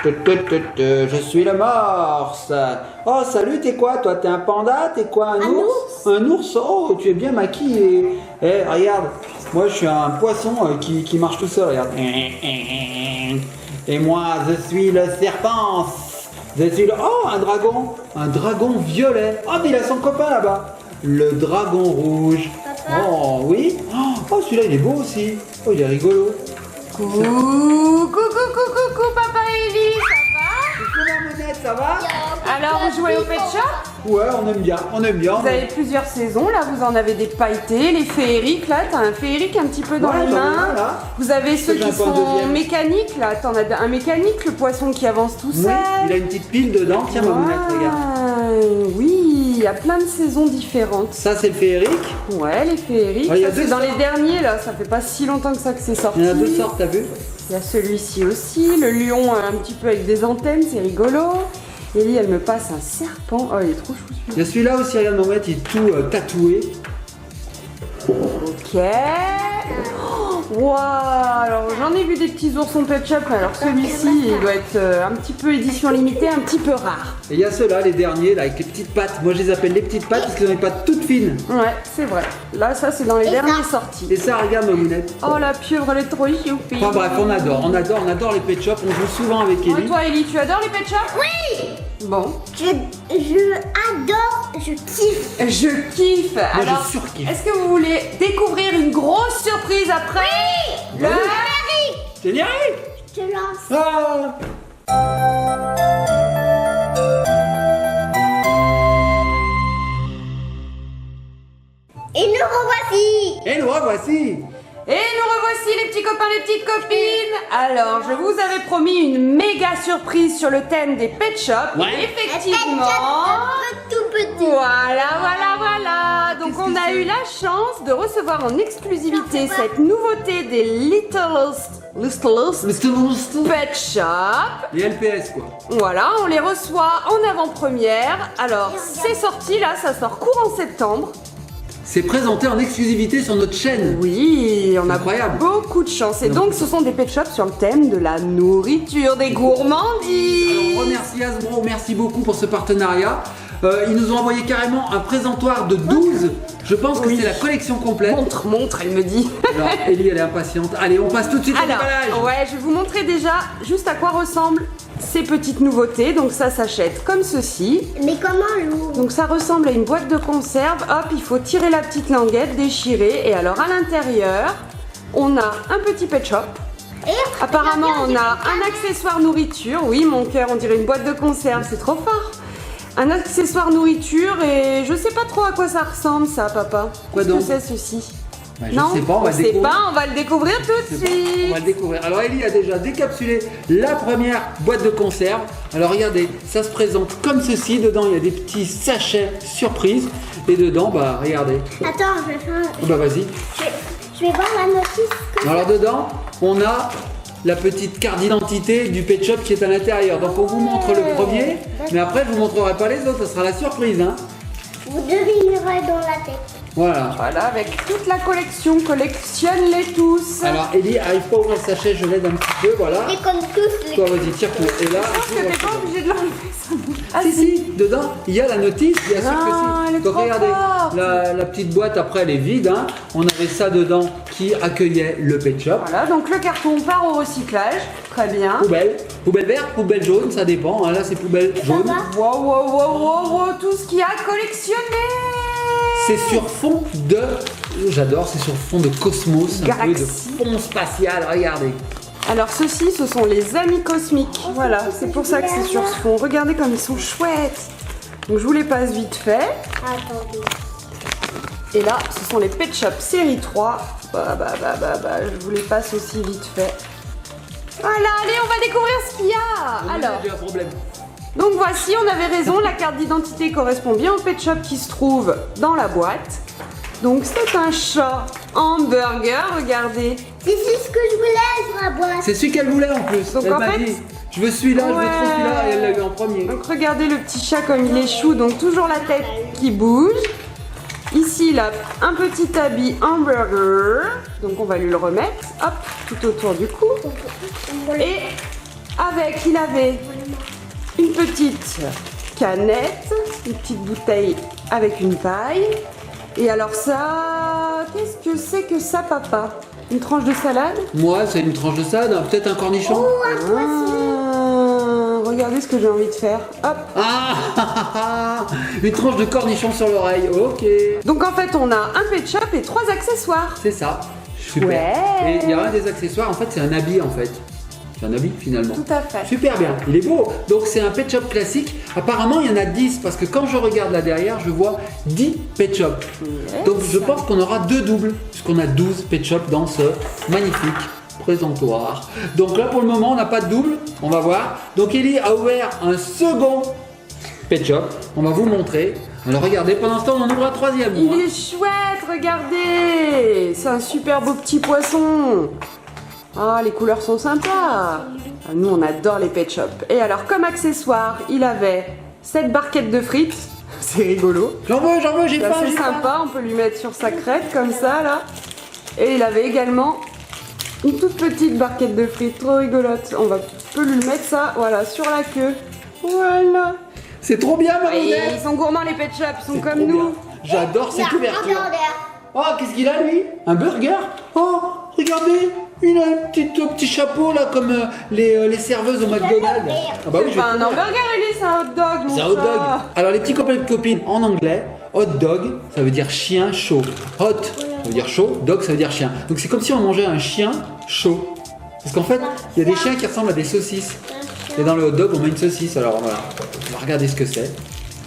Je suis le morse. Oh, salut, t'es quoi, toi? T'es un panda? T'es quoi, un ours? Un ours? Oh, tu es bien maquillé. Eh, regarde, moi, je suis un poisson qui marche tout seul, regarde. Et moi, je suis le serpent. Je suis le... Oh, un dragon. Un dragon violet. Oh, mais il a son copain là-bas. Le dragon rouge. Papa. Oh, oui. Oh, celui-là, il est beau aussi. Oh, il est rigolo. Coucou, papa et Ellie, Coucou, Mamonette, ça va? ça va? Alors, vous jouez au Pet Shop? Ouais, on aime bien, on aime bien. Vous avez plusieurs saisons, là, vous en avez des pailletés, les féeriques, là, t'as un féerique un petit peu dans Ouais, les j'en ai mains. un, là. Vous avez ceux J'en ai qui un peu un sont deuxième. mécaniques, là, t'en as un mécanique, le poisson qui avance tout Oui, seul. il a une petite pile dedans. Tiens, Mamonette, regarde. Oui, il y a plein de saisons différentes. Ça, c'est le féerique. Ouais, les féeriques, Ouais, il y a ça, c'est deux dans les sortes. derniers, là, ça fait pas si longtemps que ça que c'est sorti. Il y en a deux sortes, t'as vu? Il y a celui-ci aussi, le lion un petit peu avec des antennes, c'est rigolo. Ellie, elle me passe un serpent. Oh, il est trop chou Il y celui-là. a celui-là aussi, regarde, Mamonette, il est tout tatoué. Ok. Waouh, alors j'en ai vu des petits oursons Pet Shop, mais alors celui-ci, il doit être un petit peu édition limitée, un petit peu rare. Et il y a ceux-là, les derniers, là, avec les petites pattes. Moi, je les appelle les petites pattes parce qu'ils ont les pattes toutes fines. Ouais, c'est vrai. Là, ça, c'est dans les derniers sorties. Et ça, regarde, Mamonette. Oh, la pieuvre, elle est trop choupi. Enfin bref, on adore les pet shops. On joue souvent avec Et Ellie. toi, Ellie, tu adores les Pet Shop? Oui. Bon. Je adore, je kiffe. Je kiffe. Moi, Alors, je surkiffe. est-ce que vous voulez découvrir une grosse surprise après? Oui. Le... Générique. Je te lance. Ah. Et nous revoici. Et nous revoici. Et nous revoici les petits copains, les petites copines. Alors, je vous avais promis une méga surprise sur le thème des Pet Shop. Ouais. Et effectivement, Tout petit. voilà. Donc, on a eu la chance de recevoir en exclusivité cette nouveauté des Littlest Pet Shop. Les LPS, quoi. Voilà, on les reçoit en avant-première. Alors, c'est sorti là, ça sort courant septembre. C'est présenté en exclusivité sur notre chaîne. Oui, on a Incroyable. beaucoup de chance. Et donc, ce sont des pet shops sur le thème de la nourriture, des gourmandises. Alors, remercie Hasbro, merci beaucoup pour ce partenariat. Ils nous ont envoyé carrément un présentoir de 12. Je pense que Oui. c'est la collection complète. Montre, elle me dit. Alors, Ellie, elle est impatiente. Allez, on passe tout de suite au Alors, déballage. ouais, je vais vous montrer déjà juste à quoi ressemblent ces petites nouveautés. Donc, ça s'achète comme ceci. Mais comment l'ouvre? Donc, ça ressemble à une boîte de conserve. Hop, il faut tirer la petite languette, déchirer. Et alors, à l'intérieur, on a un petit pet shop. Et Apparemment, on a un accessoire nourriture. Oui, mon cœur, on dirait une boîte de conserve, c'est trop fort. Un accessoire nourriture et je sais pas trop à quoi ça ressemble, ça, papa. Quoi Qu'est-ce que donc c'est ceci? Bah, je Non, sais pas, on va le sait découvrir. pas, on va le découvrir tout de C'est bon, on suite. va le découvrir. Alors Ellie a déjà décapsulé la première boîte de conserve. Alors regardez, ça se présente comme ceci. Dedans, il y a des petits sachets surprises. Et dedans, bah regardez. attends, je vais faire. Bah vas-y. Je vais voir la notice. Alors dedans, on a la petite carte d'identité du pet shop qui est à l'intérieur. Donc on vous montre le premier, mais après je vous montrerai pas les autres, ça sera la surprise, hein. Vous devinerez dans la tête. Voilà. Voilà, avec toute la collection, collectionne-les tous. Alors Ellie arrive pas à ouvrir le sachet, je l'aide un petit peu, voilà. Et comme tous les. Toi vas-y, tire tout. Et là, Je pense que t'es pas obligé de l'enlever, ça. Ah si, dedans, il y a la notice, bien sûr Ah, que elle est si. Donc trop regardez, forte. la petite boîte après elle est vide, hein. On avait ça dedans qui accueillait le pet shop. Voilà, donc le carton part au recyclage. Très bien. Poubelle verte, poubelle jaune, ça dépend, hein. Là c'est poubelle jaune. va Wow, tout ce qu'il y a à collectionner. C'est sur fond de, j'adore, c'est sur fond de cosmos, un peu de Galaxie. fond spatial, regardez. Alors ceux-ci, ce sont les amis cosmiques. Voilà, c'est pour ça que c'est sur ce fond. Regardez comme ils sont chouettes. Donc je vous les passe vite fait. Attendez. Et là, ce sont les Pet Shop série 3. Je vous les passe aussi vite fait. Voilà, allez, on va découvrir ce qu'il y a. Alors, J'ai un problème. donc voici, on avait raison, la carte d'identité correspond bien au Pet Shop qui se trouve dans la boîte. Donc c'est un chat hamburger, regardez. C'est ce que je voulais sur la boîte. C'est celui qu'elle voulait en plus. Donc, Elle en m'a fait- dit, je veux celui-là, je veux trop Ouais. celui-là, et elle l'a eu en premier. Donc regardez le petit chat comme il est chou, donc toujours la tête qui bouge. Ici, il a un petit habit hamburger, donc on va lui le remettre, hop, tout autour du cou. Et il avait une petite canette, une petite bouteille avec une paille. Et alors ça, qu'est-ce que ça, papa? Une tranche de salade? Moi, c'est une tranche de salade, peut-être un cornichon. Regardez ce que j'ai envie de faire. Hop. Une tranche de cornichon sur l'oreille, ok. Donc en fait, on a un pet shop et 3 accessoires. C'est ça, super. Ouais. Et il y a un des accessoires, en fait, c'est un habit en fait. C'est un habit finalement. Tout à fait. Super bien, il est beau. Donc c'est un pet shop classique. Apparemment, il y en a 10 parce que quand je regarde là derrière, je vois 10 pet shops. Yes. Donc je pense qu'on aura 2 doubles puisqu'on a 12 pet shops dans ce magnifique présentoir. Donc là pour le moment, on n'a pas de double, on va voir. Donc Ellie a ouvert un second pet shop. On va vous montrer. Alors regardez, pendant ce temps, on en ouvre un troisième. Il est chouette, regardez. C'est un super beau petit poisson. Ah, les couleurs sont sympas. Ah, nous, on adore les pet shops. Et alors, comme accessoire, il avait cette barquette de frites. C'est rigolo. J'en veux, j'ai Ça, faim. c'est j'ai faim. sympa, on peut lui mettre sur sa crête comme ça, là. Et il avait également une toute petite barquette de frites, trop rigolote. Peut lui mettre ça, voilà, sur la queue. Voilà. C'est trop bien, ma Et monnaie. ils sont gourmands, les pet shops, ils sont C'est comme trop nous. bien. J'adore ces Il y a un couvertures. burger. Oh, qu'est-ce qu'il a lui? Un burger? Oh, regardez, il a un petit chapeau là comme les serveuses au McDonald's. Ah bah oui, C'est je vais pas un te dire. hamburger, Ellie, c'est un hot dog, mon C'est un hot dog. chat. Alors les petits copains et copines en anglais, hot dog, ça veut dire chien chaud. Hot, ça veut dire chaud, dog, ça veut dire chien. Donc c'est comme si on mangeait un chien chaud. Parce qu'en fait, il y a des chiens qui ressemblent à des saucisses. Et dans le hot dog, on met une saucisse. Alors voilà, on va regarder ce que c'est.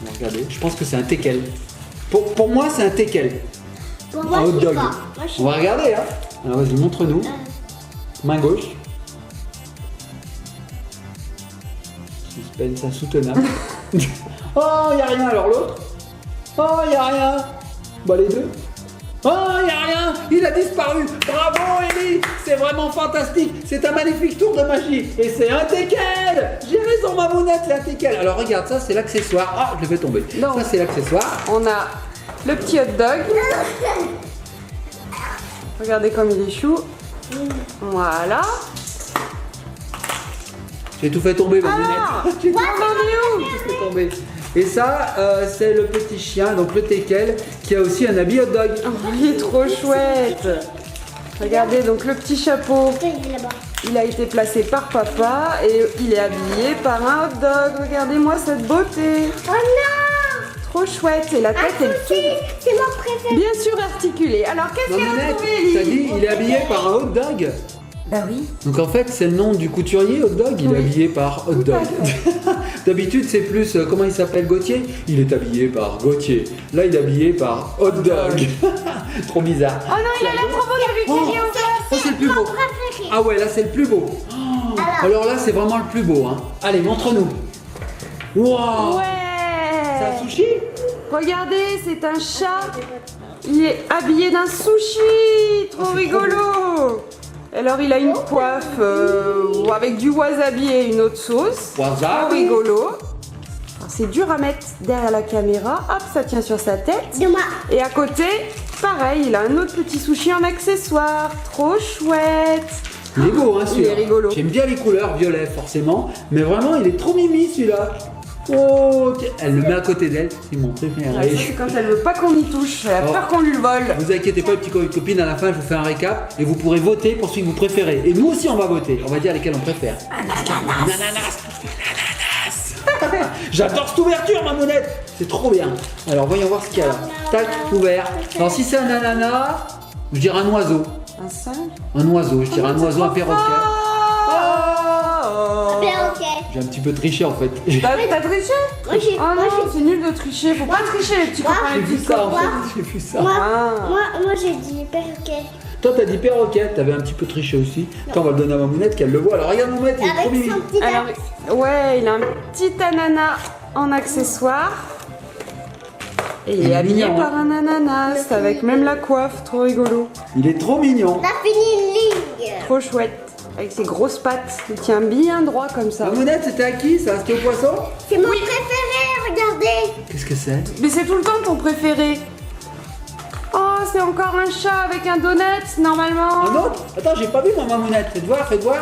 On va regarder. Je pense que c'est un teckel. Pour moi, c'est un teckel. Pour moi, Un hot je sais dog. pas. Moi, je sais On va regarder, hein. Alors vas-y, montre-nous. Main gauche. Suspense insoutenable. Oh, il n'y a rien. Alors l'autre. Oh, il n'y a rien. Bah les deux. Oh, il n'y a rien. Il a disparu. Bravo, Ellie. C'est vraiment fantastique. C'est un magnifique tour de magie. Et c'est un teckel. J'ai raison, ma mounette, c'est un teckel. Alors regarde, ça c'est l'accessoire. Ah, je l'ai fait tomber. Non. Ça c'est l'accessoire. On a le petit hot dog. Regardez comme il est chou. Voilà. J'ai tout fait tomber, ma Alors, mounette. J'ai tout on en est où? fait tomber. Et ça, c'est le petit chien, donc le teckel, qui a aussi un habit hot dog. Oh, il est trop chouette. Regardez donc le petit chapeau. Il est là-bas. Il a été placé par papa et il est habillé par un hot dog. Regardez-moi cette beauté. Oh non! Trop chouette. Et la tête est Si, c'est mon préféré. bien sûr articulée. Alors qu'est-ce qu'elle a Mamounette, trouvé, t'as Ellie? dit, il est habillé par un hot dog. Bah oui. Donc en fait, c'est le nom du couturier, hot dog. Il est Oui. habillé par hot dog. D'habitude, c'est plus, comment il s'appelle, Gauthier? Il est habillé par Gauthier. Là, il est habillé par hot dog. Trop bizarre. Oh non, il a l'air trop beau, le Oh, bikini en face. oh, c'est le plus beau. Préféré. Ah ouais, là, c'est le plus beau. Oh, alors là, c'est vraiment le plus beau. Hein. Allez, montre-nous. Wow. C'est un Ouais. sushi? Regardez, c'est un chat. Il est habillé d'un sushi. Trop c'est trop rigolo. Alors il a une coiffe avec du wasabi et une autre sauce. Trop Wasabi. rigolo. Alors, c'est dur à mettre derrière la caméra. Hop, ça tient sur sa tête. Dis-moi. Et à côté, pareil, il a un autre petit sushi en accessoire. Trop chouette. Il est beau, hein, Il celui-là. est rigolo. J'aime bien les couleurs violet, forcément. Mais vraiment, il est trop mimi, celui-là. Oh, elle le met à côté d'elle. C'est mon Ah, ça, préféré. c'est quand elle veut pas qu'on y touche. Elle a Oh. peur qu'on lui le vole. Vous inquiétez pas, les petits copines, à la fin, je vous fais un récap et vous pourrez voter pour celui que vous préférez. Et nous aussi, on va voter. On va dire lesquels on préfère. Ananas. J'adore cette ouverture, ma monette. C'est trop bien. Alors, voyons voir ce qu'il y a là. Tac, ouvert. Alors, si c'est un ananas, je dirais un oiseau. Un singe. Un oiseau, je dirais un oiseau, un perroquet. Oh. Perroquet. J'ai un petit peu triché en fait. T'as triché? Moi, j'ai Oh non, c'est nul de tricher. Faut pas tricher, les petits copains, J'ai les vu petits ça en copains. fait. J'ai vu ça. Moi, Ah. moi j'ai dit perroquet. Toi, t'as dit perroquet, t'avais un petit peu triché aussi. Attends, on va le donner à Mamounette qu'elle le voit. Alors, regarde Mamounette, il est trop Avec mimi. son petit Alors, ouais, il a un petit ananas en accessoire. Et il Il est est habillé mignon, par un ananas, avec même la coiffe, trop rigolo. Il est trop mignon. On a fini une ligne. Trop chouette. Avec ses grosses pattes, il tient bien droit comme ça. Mamounette, c'était à qui ça? C'était au poisson? C'est mon préféré, regardez. Qu'est-ce que c'est? Mais c'est tout le temps ton préféré. Oh, c'est encore un chat avec un donut, normalement. Un autre? Attends, j'ai pas vu mon Mamounette. Faites voir, faites voir.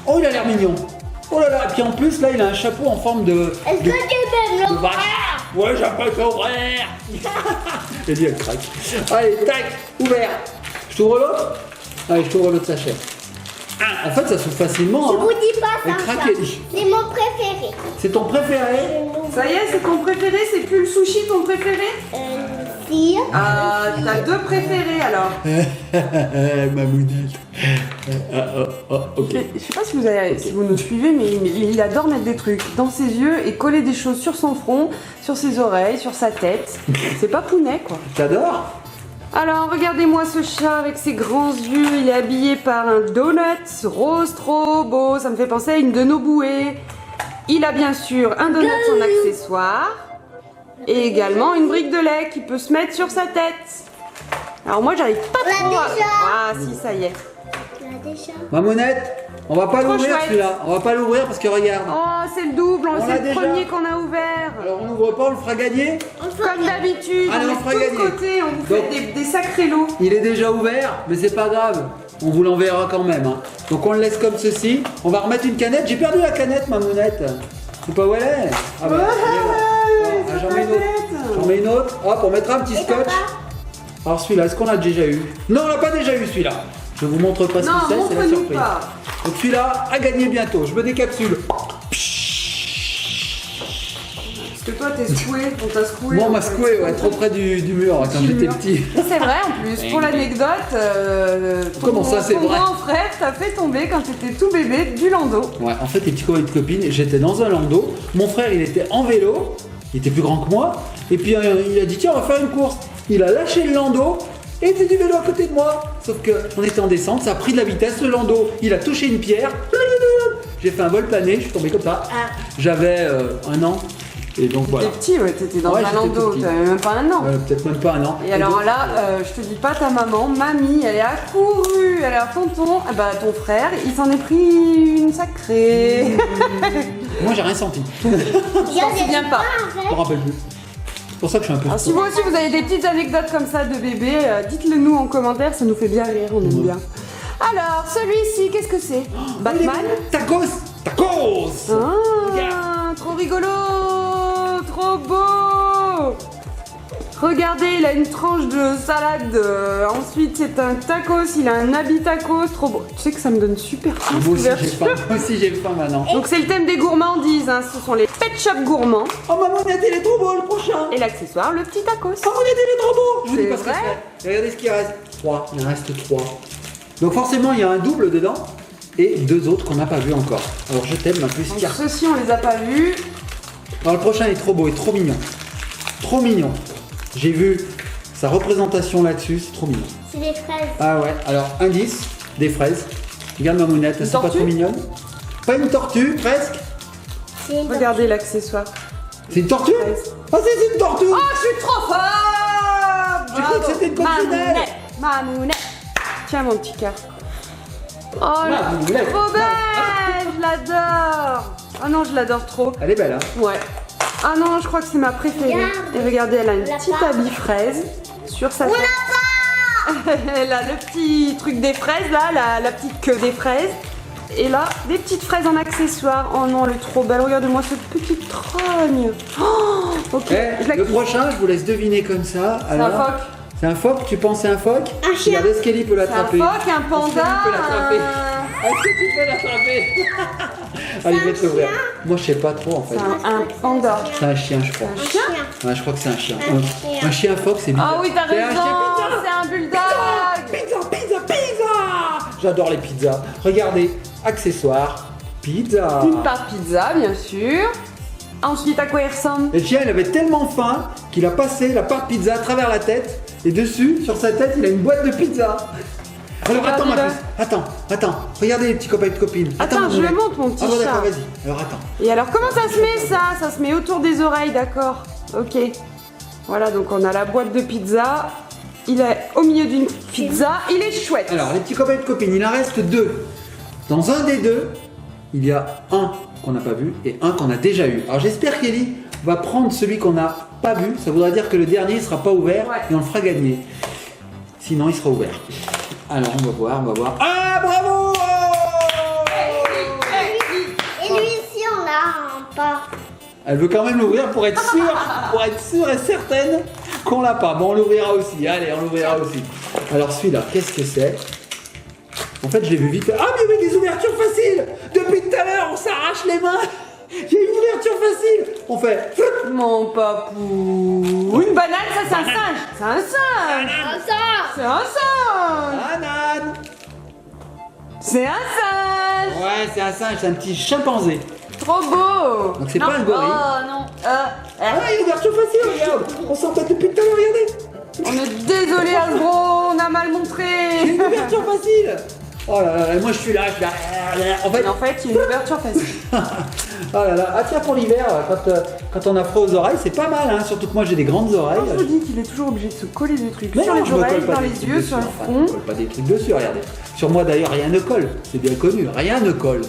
Oh, il a l'air mignon. Oh là là, et puis en plus, là, il a un chapeau en forme de... Est-ce que tu peux de me vache. Ouais, j'appelle ça ouvert. Et lui, elle craque. Allez, tac, ouvert. Je t'ouvre l'autre. Allez, je t'ouvre l'autre sachet. Ah, en fait, ça s'ouvre facilement. Je hein. vous dis pas Elle ça. craque, ça. Ellie. C'est mon préféré. C'est ton préféré? Ça y est, c'est ton préféré, c'est plus le sushi ton préféré? Si. Ah, t'as deux préférés alors. Mamounette. Ok. Je sais pas si si vous nous suivez, mais il adore mettre des trucs dans ses yeux et coller des choses sur son front, sur ses oreilles, sur sa tête. C'est pas Pounet quoi. T'adores? Alors regardez-moi ce chat avec ses grands yeux, il est habillé par un donut rose trop beau, ça me fait penser à une de nos bouées. Il a bien sûr un donut en accessoire et également une brique de lait qui peut se mettre sur sa tête. Alors moi j'arrive pas On l'a trop à... déjà. Ah si, ça y est. Tu l'as déjà. Mamounette, on va pas Trop l'ouvrir chouette. celui-là. On va pas l'ouvrir parce que regarde. Oh c'est le double, On l'a c'est le déjà. premier qu'on a ouvert. Alors on n'ouvre pas, on le fera gagner. Comme d'habitude, Allez, on on fera met tout gagner. de côté, on vous fait Donc- des sacrés lots. Il est déjà ouvert, mais c'est pas grave. On vous l'enverra quand même. Hein. Donc on le laisse comme ceci. On va remettre une canette. J'ai perdu la canette, Mamounette. C'est pas où elle est. Ah bah, elle est là. Ah, j'en mets une autre. J'en mets une autre. Hop, on mettra un petit Et scotch. papa? Alors celui-là, est-ce qu'on l'a déjà eu? Non, on l'a pas déjà eu celui-là. Je vous montre pas ce Non, que c'est la montre-nous surprise. pas. Donc celui-là à gagner bientôt. Je me décapsule. Parce que toi t'es secoué, on t'a secoué. Moi, on en m'a fait. secoué, ouais, trop près du mur quand Du j'étais mur. petit. C'est vrai en plus, pour l'anecdote, Comment ça, c'est ton vrai grand frère t'a fait tomber quand t'étais tout bébé du landau. Ouais, en fait, les petits copains et copines, j'étais dans un landau. Mon frère, il était en vélo. Il était plus grand que moi. Et puis, il a dit, tiens, on va faire une course. Il a lâché le landau et il faisait du vélo à côté de moi. Sauf qu'on était en descente, ça a pris de la vitesse. Le landau, il a touché une pierre. J'ai fait un vol plané, je suis tombé comme ça. J'avais 1 an. Et donc voilà. T'es petit, ouais, t'étais dans Ouais, un j'étais tout landau, petit. t'avais même pas 1 an. Peut-être même pas 1 an. Et alors donc, là, je te dis pas ta maman, mamie, elle est accourue. Alors tonton, ton frère, il s'en est pris une sacrée. moi, j'ai rien senti. Il y a s'en souvient des pas. Je me rappelle plus. C'est pour ça que je suis un peu. Alors si vous aussi vous avez des petites anecdotes comme ça de bébé, dites-le nous en commentaire, ça nous fait bien rire, on aime bien. Alors, celui-ci, qu'est-ce que c'est? Batman? Tacos. Tacos. Ah, trop rigolo, trop beau. Regardez, il a une tranche de salade. Ensuite, c'est un tacos, il a un habit tacos, trop beau. Tu sais que ça me donne super faim. Moi aussi, cette j'ai faim. ouverture. Moi aussi, j'ai faim maintenant. Donc c'est le thème des gourmandises, hein. Ce sont les pet shop gourmands Oh, Mamounette, il est trop beau le prochain. et l'accessoire, le petit tacos. Mamounette, il est trop beau. Je vous dis C'est pas ce que vrai c'est. Regardez ce qu'il reste. 3. Il en reste 3. Donc forcément, il y a un double dedans et 2 autres qu'on n'a pas vu encore. Alors je t'aime, ma plus Donc carte. ceux-ci on les a pas vus. Alors le prochain est trop beau et trop mignon. Trop mignon. J'ai vu sa représentation là-dessus, c'est trop mignon. C'est des fraises. Ah ouais, alors indice, des fraises. Regarde Mamounette, elles sont pas tortue trop mignonnes. Pas une tortue, presque. C'est une Regardez l'accessoire. C'est une tortue. Fraise. Ah c'est une tortue. Oh, je suis trop forte! J'ai cru que c'était une coccinelle. Mamounette, Mamounette. Tiens mon petit cœur. Oh, Mamounette. trop belle! Je l'adore! Oh non, je l'adore trop. Elle est belle, hein. Ouais. Ah non, je crois que c'est ma préférée. Regarde. Et regardez, elle a une On l'a petite pas. habit fraise sur sa tête. Elle a le petit truc des fraises là, la petite queue des fraises. Et là, des petites fraises en accessoire. Oh non, elle est trop belle. Regardez-moi cette petite trogne. Oh, ok. Eh, Je la le kiffe. prochain, je vous laisse deviner comme ça. C'est un Alors, phoque. C'est un phoque. Tu penses c'est un phoque? Un chien. Regarde, est-ce qu'Ellie peut C'est un l'attraper? phoque, un Est-ce qu'Ellie panda. peut l'attraper un- Est-ce que tu peux l'attraper? Allez, je vais te l'ouvrir. Moi, je sais pas trop en fait. C'est un panda. C'est un chien, je crois. Un Un chien? chien. Ouais, je crois que c'est un chien. Un chien. Un chien phoque, c'est bizarre. Ah oui, t'as C'est un raison. chien pizza. C'est un bulldog. Pizza, pizza, pizza. J'adore les pizzas. Regardez, accessoires, pizza. Une part pizza, bien sûr. Ensuite, à quoi il ressemble? Et le chien, il avait tellement faim qu'il a passé la part pizza à travers la tête. Et dessus, sur sa tête, il a une boîte de pizza. Alors attends, ma Regardez-le. puce. Attends. Regardez les petits copains et copines. Attends, je Mamounette. le montre, mon petit Ah bon, chat. d'accord, vas-y. Alors attends. Et alors, comment ça se met ça? Ça se met autour des oreilles, d'accord. Ok. Voilà, donc on a la boîte de pizza. Il est au milieu d'une pizza. Il est chouette. Alors, les petits copains et copines, il en reste 2. Dans un des 2, il y a un qu'on n'a pas vu et un qu'on a déjà eu. Alors, j'espère qu'Ellie va prendre celui qu'on n'a pas vu. Ça voudra dire que le dernier ne sera pas ouvert Ouais. et on le fera gagner. Sinon, il sera ouvert. Alors, on va voir. Ah, bravo! Et lui, pas. Elle veut quand même l'ouvrir pour être sûre et certaine qu'on l'a pas. Bon, on l'ouvrira aussi. Allez, on l'ouvrira aussi. Alors celui-là, qu'est-ce que c'est? En fait, je l'ai vu vite. Ah, mais il y avait des ouvertures faciles. Depuis tout à l'heure, on s'arrache les mains. Il y a une ouverture facile. On fait. Mon papou. Une banane, ça c'est un singe. C'est un singe. C'est un singe. Banane. C'est un singe. Ouais, c'est un singe, c'est un petit chimpanzé. Trop beau. Donc c'est pas un gorille. Oh non. Ah, il y a une ouverture facile, regarde. On s'entête depuis tout à l'heure, regardez. On est désolé Hasbro, on a mal Il y a montré. une ouverture facile. Oh là là, moi je suis là. En fait, En fait, il y a une ouverture facile. oh là là. Ah tiens, pour l'hiver, quand on a froid aux oreilles, c'est pas mal, hein. Surtout que moi j'ai des grandes oreilles. Je vous dis qu'il est toujours obligé de se coller des trucs Mais sur non, les je me oreilles, colle pas dans des les trucs yeux, dessus, sur le enfin, front. je me colle pas des trucs dessus, regardez. Sur moi d'ailleurs, rien ne colle. C'est bien connu, rien ne colle.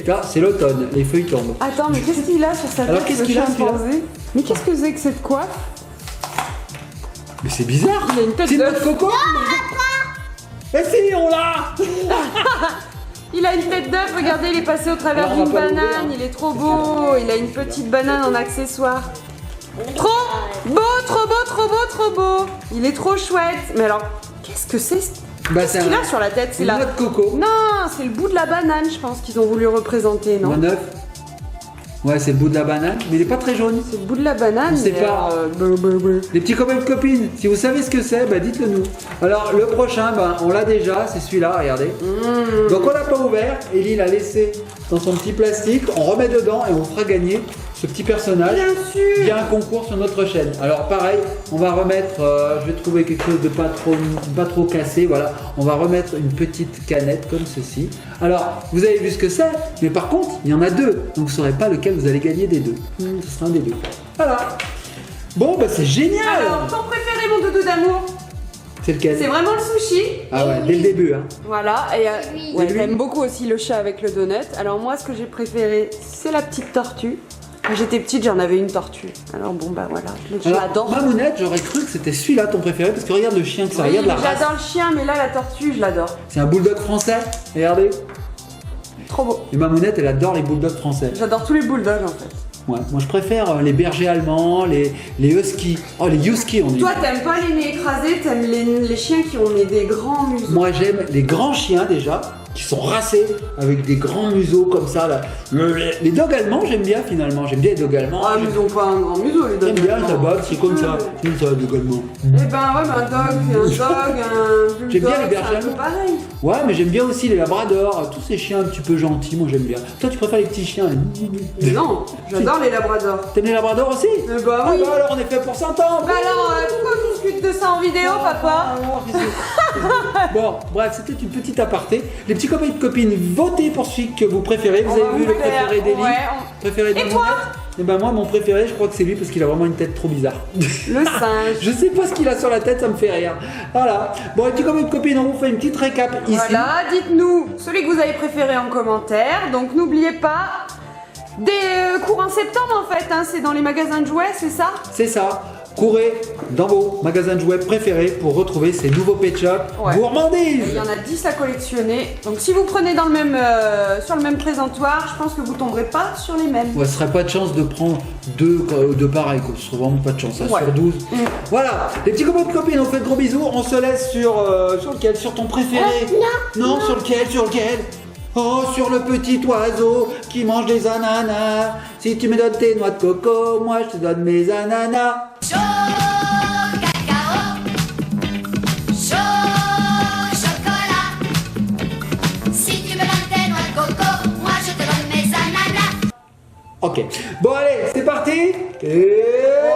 Là, c'est l'automne, les feuilles tombent. Attends, mais qu'est-ce qu'il a sur sa tête Alors, qu'est-ce le qu'il a, chimpanzé? Mais qu'est-ce que c'est que cette coiffe? Mais c'est bizarre. Il a une tête C'est de- notre coco. Mais si, on l'a. Il a une tête d'œuf, regardez, il est passé au travers Alors, on d'une va pas l'ouvrir, banane, hein. il est trop beau, il a une petite banane en accessoire. Trop beau, trop beau, trop beau, trop beau. Il est trop chouette. Mais alors, qu'est-ce que c'est? Bah, Qu'est-ce qu'il a sur la tête? C'est une la... noix de coco. Non, c'est le bout de la banane, je pense qu'ils ont voulu représenter, non? Noix neuf. Ouais, c'est le bout de la banane, mais il est pas très jaune. C'est le bout de la banane. On sait mais, pas. bleu. Les petits copains de copines, si vous savez ce que c'est, bah dites-le nous. Alors le prochain, bah, on l'a déjà, c'est celui-là, regardez. Donc on l'a pas ouvert, Ellie l'a laissé dans son petit plastique, on remet dedans et on fera gagner ce petit personnage. Bien sûr. Il y a un concours sur notre chaîne. Alors pareil, on va remettre, je vais trouver quelque chose de pas trop cassé, voilà. On va remettre une petite canette comme ceci. Alors, vous avez vu ce que c'est, mais par contre, il y en a deux. Donc vous ne saurez pas lequel vous allez gagner des deux. Ce sera un des deux. Voilà. Bon, bah c'est génial. Alors, ton préféré, mon doudou d'amour? C'est lequel? C'est vraiment le sushi. Ah ouais, dès le début, hein. Voilà, et Oui. ouais, Et lui j'aime beaucoup aussi le chat avec le donut. Alors moi, ce que j'ai préféré, c'est la petite tortue. Quand j'étais petite, j'en avais une tortue. Alors bon, bah voilà, je Alors, l'adore. Mamounette, j'aurais cru que c'était celui-là ton préféré parce que regarde le chien que ça, Oui, regarde la mais race. j'adore le chien, mais là, la tortue, je l'adore. C'est un bulldog français, regardez. Trop beau. Et Mamounette, elle adore les bulldogs français. J'adore tous les bulldogs en fait. Ouais, moi je préfère les bergers allemands, les huskies. Oh, les huskies, on dit. Toi, t'aimes pas les nez écrasés, t'aimes les chiens qui ont des grands museaux. Moi j'aime les grands chiens déjà, qui sont racés, avec des grands museaux comme ça. Là. Les dogs allemands, j'aime bien finalement. J'aime bien les dogs allemands. Ah, mais ils ont pas un grand museau, les dogs. J'aime bien le allemands. tabac, c'est comme ça. C'est ça, les dogs allemands. Eh ben ouais, mais un dog, c'est un dog, un bulldog, J'aime bien les bergers c'est un peu allemands. pareil. Ouais, mais j'aime bien aussi les labradors, tous ces chiens un petit peu gentils, moi j'aime bien. Toi, tu préfères les petits chiens? Non, j'adore les labradors. T'aimes les labradors aussi? Bah Ah oui. bah alors on est fait pour s'entendre. Bah alors, pourquoi on discute de ça en vidéo, papa? Alors, qu'est-ce que- Bon, bref, c'était une petite aparté. Les petits copains et copines, votez pour celui que vous préférez. Vous On va avez vu le vous faire- préféré d'Ellie? ouais, Préféré de Et toi? Mamounette? Et ben moi, mon préféré, je crois que c'est lui parce qu'il a vraiment une tête trop bizarre. Le singe. Je sais pas ce qu'il a sur la tête, ça me fait rire. Voilà. Bon, les petits copains et copines, on vous fait une petite récap ici. Voilà, dites-nous celui que vous avez préféré en commentaire. Donc n'oubliez pas, des cours en septembre en fait, hein, c'est dans les magasins de jouets, c'est ça? C'est ça. Courez dans vos magasins de jouets préférés pour retrouver ces nouveaux pet shops Ouais. gourmandises. Il y en a 10 à collectionner. Donc si vous prenez dans le même, sur le même présentoir, je pense que vous tomberez pas sur les mêmes. Ouais, ce serait pas de chance de prendre deux pareils, quoi. Ce serait vraiment pas de chance, hein, Ouais. sur 12. Voilà, les petits copains et copines, on fait de gros bisous. On se laisse sur lequel? Sur ton préféré? Non, sur lequel? Sur lequel? Oh, sur le petit oiseau qui mange des ananas. Si tu me donnes tes noix de coco, moi je te donne mes ananas. Chaud cacao, chaud chocolat. Si tu me donnes tes noix de coco, moi je te donne mes ananas. Ok, bon allez, c'est parti. Et... Oh